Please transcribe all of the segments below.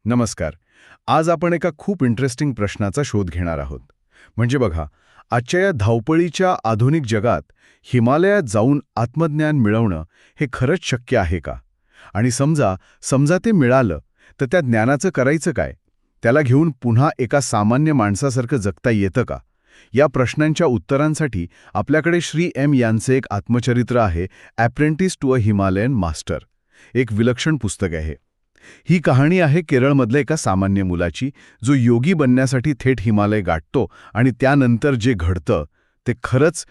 नमस्कार. आज आपण एका खूप इंटरेस्टिंग प्रश्नाचा शोध घेणार आहोत. म्हणजे बघा, आजच्या या धावपळीच्या आधुनिक जगात हिमालयात जाऊन आत्मज्ञान मिळवणं हे खरंच शक्य आहे का? आणि समजा ते मिळालं, तर त्या ज्ञानाचं करायचं काय? त्याला घेऊन पुन्हा एका सामान्य माणसासारखं जगता येतं का? या प्रश्नांच्या उत्तरांसाठी आपल्याकडे श्री एम यांचे एक आत्मचरित्र आहे, apprentice to a Himalayan master. एक विलक्षण पुस्तक आहे. ही कहाणी आहे केरळमधल्या एका सामान्य मुलाची, जो योगी बनण्यासाठी थेट हिमालय गाठतो आणि त्यानंतर जे घडतं ते खरंच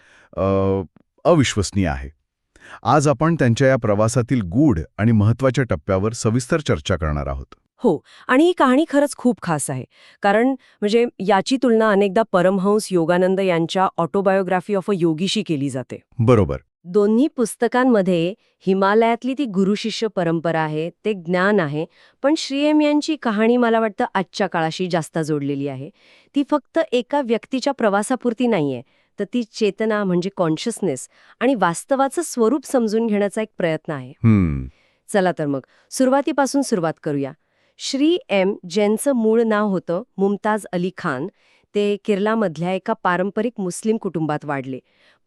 अविश्वसनीय आहे. आज आपण त्यांच्या या प्रवासातील गूढ आणि महत्त्वाच्या टप्प्यावर सविस्तर चर्चा करणार आहोत. हो, आणि ही कहाणी खरंच खूप खास आहे. कारण याची तुलना अनेकदा परमहंस योगानंद यांच्या ऑटोबायोग्राफी ऑफ अ योगीशी केली जाते. बरोबर. दोन्ही पुस्तकांमध्ये हिमालयातली ती गुरु-शिष्य परंपरा आहे, ते ज्ञान आहे, पण श्रीएम यांची कहाणी मला वाटतं आजच्या काळाशी जास्त जोडलेली आहे. ती फक्त एका व्यक्तीच्या प्रवासापुरती नाहीये, तर ती चेतना म्हणजे कॉन्शियसनेस आणि वास्तवाचं स्वरूप समजून घेण्याचा एक प्रयत्न आहे. चला तर मग सुरुवातीपासून सुरुवात करूया. श्री एम, ज्यांचं मूळ नाव होतं मुमताज अली खान, ते केरळमधल्या एका पारंपरिक मुस्लिम कुटुंबात वाढले.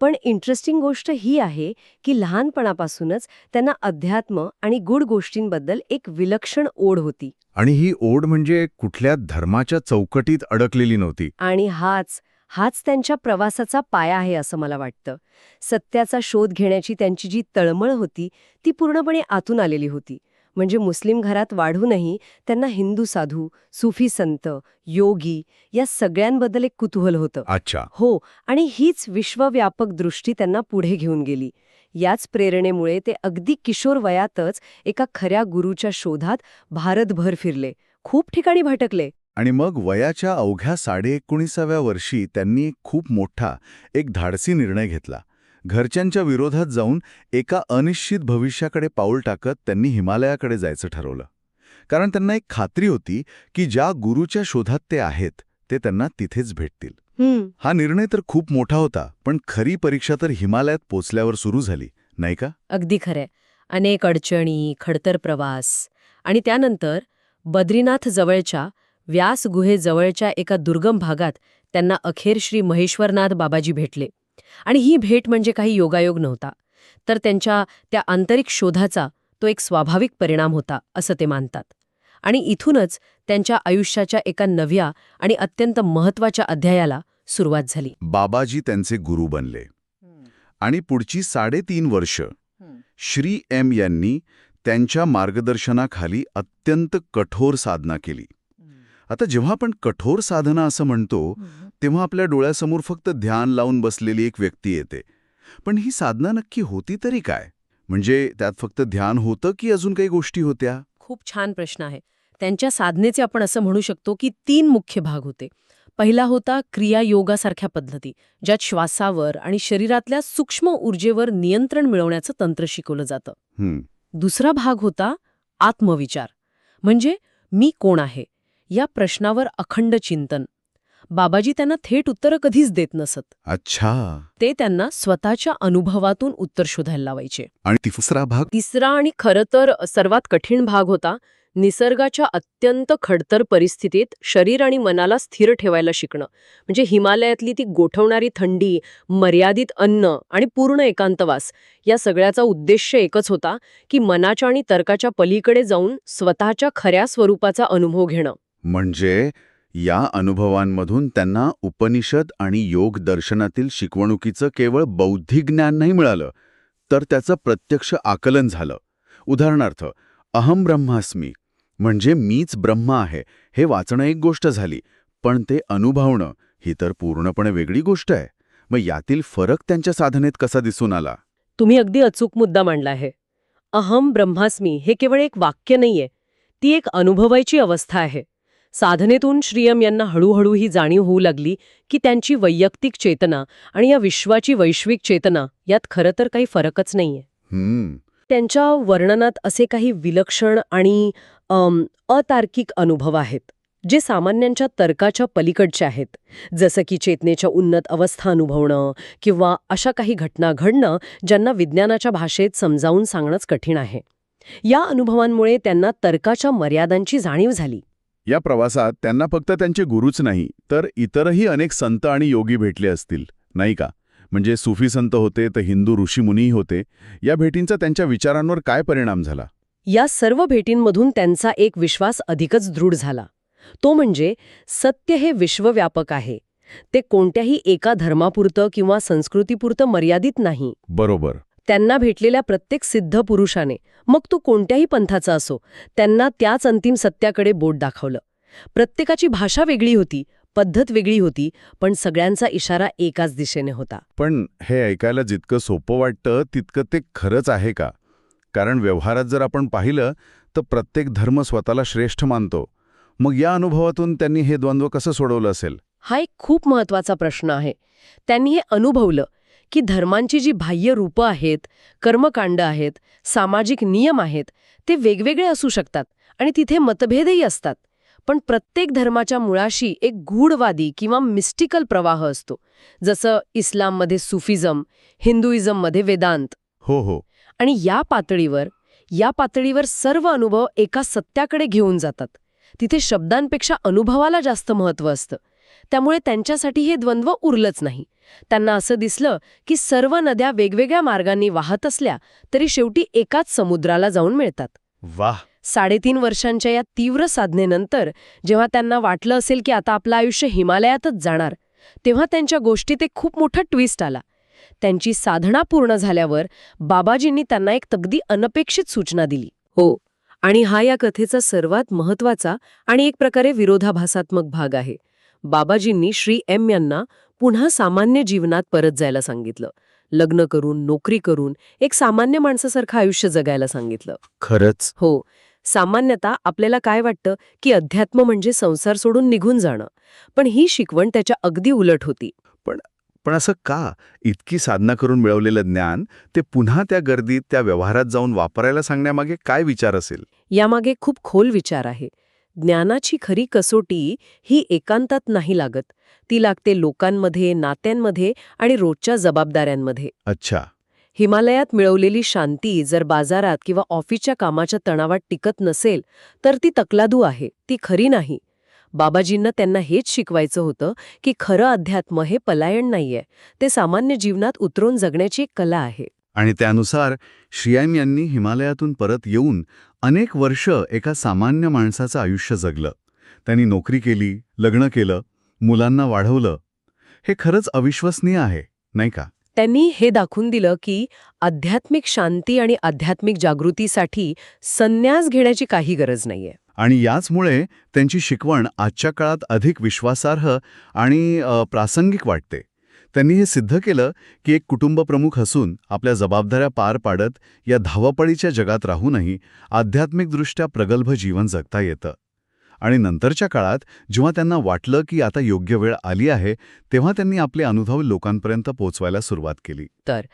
पण इंटरेस्टिंग गोष्ट ही आहे की लहानपणापासूनच त्यांना अध्यात्म आणि गूढ गोष्टींबद्दल एक विलक्षण ओढ होती. आणि ही ओढ म्हणजे कुठल्या धर्माच्या चौकटीत अडकलेली नव्हती. आणि हाच त्यांच्या प्रवासाचा पाया आहे असं मला वाटतं. सत्याचा शोध घेण्याची त्यांची जी तळमळ होती ती पूर्णपणे आतून आलेली होती. म्हणजे मुस्लिम घरात वाढूनही त्यांना हिंदू साधू, सुफी संत, योगी या सगळ्यांबद्दल एक कुतूहल होतं. अच्छा. हो, आणि हीच विश्वव्यापक दृष्टी त्यांना पुढे घेऊन गेली. याच प्रेरणेमुळे ते अगदी किशोर वयातच एका खऱ्या गुरूच्या शोधात भारतभर फिरले, खूप ठिकाणी भटकले. आणि मग वयाच्या अवघ्या 19.5व्या वर्षी त्यांनी खूप मोठा, एक धाडसी निर्णय घेतला. घरच्यांच्या विरोधात जाऊन एका अनिश्चित भविष्याकडे पाऊल टाकत त्यांनी हिमालयाकडे जायचं ठरवलं. कारण त्यांना एक खात्री होती की ज्या गुरूच्या शोधात ते आहेत ते त्यांना तिथेच भेटतील. हा निर्णय तर खूप मोठा होता, पण खरी परीक्षा तर हिमालयात पोचल्यावर सुरू झाली, नाही का? अगदी खरंय. अनेक अडचणी, खडतर प्रवास आणि त्यानंतर बद्रीनाथ जवळच्या व्यास गुहेजवळच्या एका दुर्गम भागात त्यांना अखेर श्री महेश्वरनाथ बाबाजी भेटले. आणि ही भेट म्हणजे काही योगायोग नव्हता, तर त्यांच्या त्या आंतरिक शोधाचा तो एक स्वाभाविक परिणाम होता असं ते मानतात. आणि इथूनच त्यांच्या आयुष्याच्या एका नव्या आणि अत्यंत महत्त्वाच्या अध्यायाला सुरुवात झाली. बाबाजी त्यांचे गुरु बनले आणि पुढची 3.5 वर्ष श्री एम यांनी त्यांच्या मार्गदर्शनाखाली अत्यंत कठोर साधना केली. आता जेव्हा आपण कठोर साधना असं म्हणतो तेव्हा आपल्या डोळ्यासमोर फक्त ध्यान लावून बसलेली एक व्यक्ती येते. पण ही साधना नक्की होती तरी काय? म्हणजे त्यात फक्त ध्यान होतं की अजून काही गोष्टी होत्या? खूप छान प्रश्न आहे. त्यांच्या साधनेचे आपण असं म्हणू शकतो की 3 मुख्य भाग होते. पहिला होता क्रियायोगासारख्या पद्धती, ज्यात श्वासावर आणि शरीरातल्या सूक्ष्म ऊर्जेवर नियंत्रण मिळवण्याचं तंत्र शिकवलं जातं. दुसरा भाग होता आत्मविचार, म्हणजे मी कोण आहे या प्रश्नावर अखंड चिंतन. बाबाजी त्यांना थेट उत्तरं कधीच देत नसत. अच्छा. ते त्यांना स्वतःच्या अनुभवातून उत्तर शोधायला लावायचे. आणि तिसरा भाग? तिसरा आणि खरं तर सर्वात कठीण भाग होता निसर्गाच्या अत्यंत खडतर परिस्थितीत शरीर आणि मनाला स्थिर ठेवायला शिकणं. म्हणजे हिमालयातली ती गोठवणारी थंडी, मर्यादित अन्न आणि पूर्ण एकांतवास या सगळ्याचा उद्देश एकच होता की मनाच्या आणि तर्काच्या पलीकडे जाऊन स्वतःच्या खऱ्या स्वरूपाचा अनुभव घेणं. म्हणजे या अनुभवांमधून त्यांना उपनिषद आणि योग दर्शनातील शिकवणुकीचं केवळ बौद्धिक ज्ञान नाही मिळालं, तर त्याचं प्रत्यक्ष आकलन झालं. उदाहरणार्थ, अहम ब्रह्मास्मी म्हणजे मीच ब्रह्म आहे हे वाचणं एक गोष्ट झाली, पण ते अनुभवणं ही तर पूर्णपणे वेगळी गोष्ट आहे. मग यातील फरक त्यांच्या साधनेत कसा दिसून आला? तुम्ही अगदी अचूक मुद्दा मांडला आहे. अहम ब्रह्मास्मी हे केवळ एक वाक्य नाहीये, ती एक अनुभवायची अवस्था आहे. साधनेतून श्रीएम यांना हळूहळू ही जाणीव होऊ लागली की त्यांची वैयक्तिक चेतना आणि या विश्वाची वैश्विक चेतना यात खरं तर काही फरकच नाहीये. त्यांच्या वर्णनात असे काही विलक्षण आणि अतार्किक अनुभव आहेत, जे सामान्यांच्या तर्काच्या पलीकडचे आहेत. जसं की चेतनेच्या उन्नत अवस्था अनुभवणं किंवा अशा काही घटना घडणं ज्यांना विज्ञानाच्या भाषेत समजावून सांगणंच कठीण आहे. या अनुभवांमुळे त्यांना तर्काच्या मर्यादांची जाणीव झाली. या प्रवासात त्यांना फक्त त्यांचे गुरुच नाही तर इतरही अनेक संत आणि योगी भेटले असतील, नाही का? म्हणजे सुफी संत होते तर हिंदू ऋषीमुनीही होते. या भेटींचा त्यांच्या विचारांवर काय परिणाम झाला? या सर्व भेटींमधून त्यांचा एक विश्वास अधिकच दृढ झाला. तो म्हणजे सत्य हे विश्वव्यापक आहे. ते कोणत्याही एका धर्मापुरतं किंवा संस्कृतीपुरतं मर्यादित नाही. बरोबर. त्यांना भेटलेल्या प्रत्येक सिद्ध पुरुषाने, मग तो कोणत्याही पंथाचा असो, त्यांना त्याच अंतिम सत्याकडे बोट दाखवलं. प्रत्येकाची भाषा वेगळी होती, पद्धत वेगळी होती, पण सगळ्यांचा इशारा एकाच दिशेने होता. पण हे ऐकायला जितकं सोपं वाटतं तितकं ते खरंच आहे का? कारण व्यवहारात जर आपण पाहिलं तर प्रत्येक धर्म स्वतःला श्रेष्ठ मानतो. मग या अनुभवातून त्यांनी हे द्वंद्व कसं सोडवलं असेल? हा एक खूप महत्वाचा प्रश्न आहे. त्यांनी हे अनुभवलं की धर्मांची जी बाह्य रूपं आहेत, कर्मकांड आहेत, सामाजिक नियम आहेत, ते वेगवेगळे असू शकतात आणि तिथे मतभेदही असतात. पण प्रत्येक धर्माच्या मुळाशी एक गूढवादी किंवा मिस्टिकल प्रवाह असतो. जसं इस्लाममध्ये सुफिझम, हिंदुइझममध्ये वेदांत. हो. आणि या पातळीवर सर्व अनुभव एका सत्याकडे घेऊन जातात. तिथे शब्दांपेक्षा अनुभवाला जास्त महत्त्व असतं. त्यामुळे त्यांच्यासाठी हे द्वंद्व उरलंच नाही. त्यांना असं दिसलं की सर्व नद्या वेगवेगळ्या मार्गांनी वाहत असल्या तरी शेवटी एकाच समुद्राला जाऊन मिळतात. वाह! 3.5 वर्षांच्या या तीव्र साधनेनंतर जेव्हा त्यांना वाटलं असेल की आता आपलं आयुष्य हिमालयातच जाणार, तेव्हा त्यांच्या गोष्टीत एक खूप मोठा ट्विस्ट आला. त्यांची साधना पूर्ण झाल्यावर बाबाजींनी त्यांना एक अगदी अनपेक्षित सूचना दिली. हो, आणि हा या कथेचा सर्वात महत्वाचा आणि एक प्रकारे विरोधाभासात्मक भाग आहे. बाबाजींनी श्री एम यांना पुन्हा सामान्य जीवनात परत जायला सांगितलं. लग्न करून, नोकरी करून एक सामान्य माणसासारखं आयुष्य जगायला सांगितलं. खरंच? हो. सामान्यतः आपल्याला काय वाटतं की अध्यात्म म्हणजे संसार सोडून निघून जाणं. पण ही शिकवण त्याच्या अगदी उलट होती. पण असं का? इतकी साधना करून मिळवलेलं ज्ञान ते पुन्हा त्या गर्दीत, त्या व्यवहारात जाऊन वापरायला सांगण्यामागे काय विचार असेल? यामागे खूप खोल विचार आहे. ज्ञानाची खरी कसोटी ही एकांतात नाही लागत. ती लागते लोकांमध्ये, नात्यांमध्ये आणि रोजच्या जबाबदाऱ्यांमध्ये. अच्छा. हिमालयात मिळवलेली शांती जर बाजारात किंवा ऑफिसच्या कामाच्या तणावात टिकत नसेल तर ती तकलादू आहे, ती खरी नाही. बाबाजींना त्यांना हेच शिकवायचं होतं की खरं अध्यात्म हे पलायन नाहीये, ते सामान्य जीवनात उतरून जगण्याची एक कला आहे. आणि त्यानुसार श्रीएम यांनी हिमालयातून परत येऊन अनेक वर्ष एका सामान्य माणसाचं आयुष्य जगलं. त्यांनी नोकरी केली, लग्न केलं, मुलांना वाढवलं. हे खरंच अविश्वसनीय आहे, नाही का? त्यांनी हे दाखवून दिलं की आध्यात्मिक शांती आणि आध्यात्मिक जागृतीसाठी संन्यास घेण्याची काही गरज नाहीये. आणि याचमुळे त्यांची शिकवण आजच्या काळात अधिक विश्वासार्ह आणि प्रासंगिक वाटते. त्यांनी हे सिद्ध केलं की एक कुटुंबप्रमुख असून आपल्या जबाबदाऱ्या पार पाडत या धावपळीच्या जगात राहूनही आध्यात्मिकदृष्ट्या प्रगल्भ जीवन जगता येतं. आणि नंतरच्या काळात जेव्हा त्यांना वाटलं की आता योग्य वेळ आली आहे, तेव्हा त्यांनी आपले अनुभव लोकांपर्यंत पोहोचवायला सुरुवात केली. तर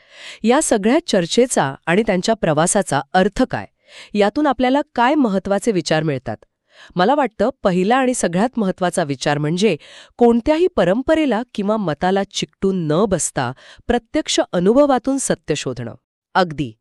या सगळ्या चर्चेचा आणि त्यांच्या प्रवासाचा अर्थ काय? यातून आपल्याला काय महत्वाचे विचार मिळतात? मला वाटतं पहिला आणि सगळ्यात महत्वाचा विचार म्हणजे कोणत्याही परंपरेला किंवा मताला चिकटून न बसता प्रत्यक्ष अनुभवातून सत्य शोधणं. अगदी.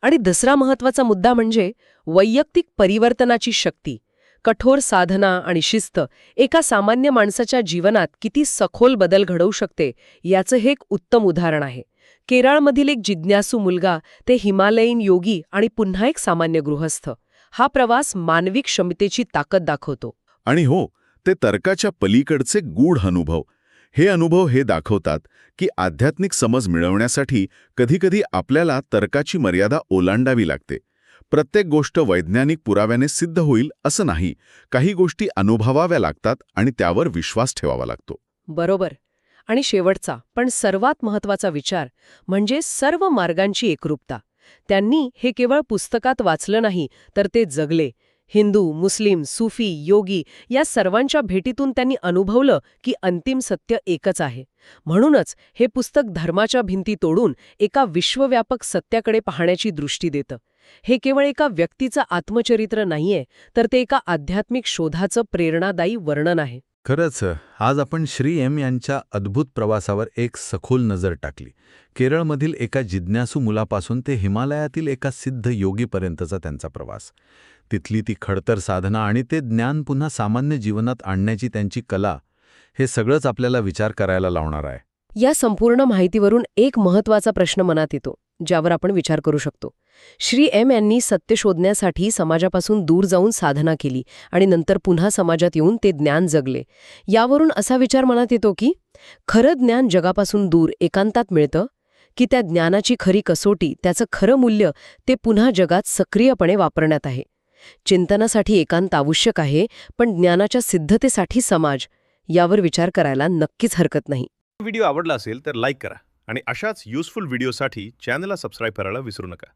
आणि दुसरा महत्वाचा मुद्दा म्हणजे वैयक्तिक परिवर्तनाची शक्ती. कठोर साधना आणि शिस्त एका सामान्य माणसाच्या जीवनात किती सखोल बदल घडवू शकते याचं हे एक उत्तम उदाहरण आहे. केरळमधील एक जिज्ञासू मुलगा ते हिमालयीन योगी आणि पुन्हा एक सामान्य गृहस्थ. हा प्रवास मानवी क्षमतेची ताकद दाखवतो. आणि हो, ते तर्काच्या पलीकडचे गूढ अनुभव. हे अनुभव हे दाखवतात की आध्यात्मिक समज मिळवण्यासाठी कधीकधी आपल्याला तर्काची मर्यादा ओलांडावी लागते. प्रत्येक गोष्ट वैज्ञानिक पुराव्याने सिद्ध होईल असं नाही. काही गोष्टी अनुभवाव्या लागतात आणि त्यावर विश्वास ठेवावा लागतो. बरोबर. आणि शेवटचा पण सर्वात महत्वाचा विचार म्हणजे सर्व मार्गांची एकरूपता. त्यांनी हे केवळ पुस्तकात वाचलं नाही, तर ते जगले. हिंदू, मुस्लिम, सुफी, योगी या सर्वांच्या भेटीतून त्यांनी अनुभवलं की अंतिम सत्य एकच आहे. म्हणूनच हे पुस्तक धर्माच्या भिंती तोडून एका विश्वव्यापक सत्याकडे पाहण्याची दृष्टी देतं. हे केवळ एका व्यक्तीचं आत्मचरित्र नाहीये, तर ते एका आध्यात्मिक शोधाचं प्रेरणादायी वर्णन आहे. खरंच आज आपण श्री एम यांच्या अद्भुत प्रवासावर एक सखोल नजर टाकली. केरळमधील एका जिज्ञासू मुलापासून ते हिमालयातील एका सिद्ध योगीपर्यंतचा त्यांचा प्रवास. तिथली ती खडतर साधना आणि ते ज्ञान पुन्हा सामान्य जीवनात आणण्याची त्यांची कला, हे सगळंच आपल्याला विचार करायला लावणार आहे. या संपूर्ण माहितीवरून एक महत्त्वाचा प्रश्न मनात येतो, ज्यावर आपण विचार करू शकतो. श्री एम यांनी सत्य शोधण्यासाठी समाजापासून दूर जाऊन साधना केली आणि नंतर पुन्हा समाजात येऊन ते ज्ञान जगले. यावरून असा विचार मनात येतो की खरं ज्ञान जगापासून दूर एकांतात मिळतं, की त्या ज्ञानाची खरी कसोटी, त्याचं खरं मूल्य ते पुन्हा जगात सक्रियपणे वापरण्यात आहे. चिंतनासाठी एकांत आवश्यक आहे, पण ज्ञानाच्या सिद्धतेसाठी समाज, यावर विचार करायला नक्कीच हरकत नाही. व्हिडिओ आवडला असेल तर लाईक करा आणि अशाच युजफुल व्हिडिओसाठी चॅनलला सबस्क्राईब करायला विसरू नका.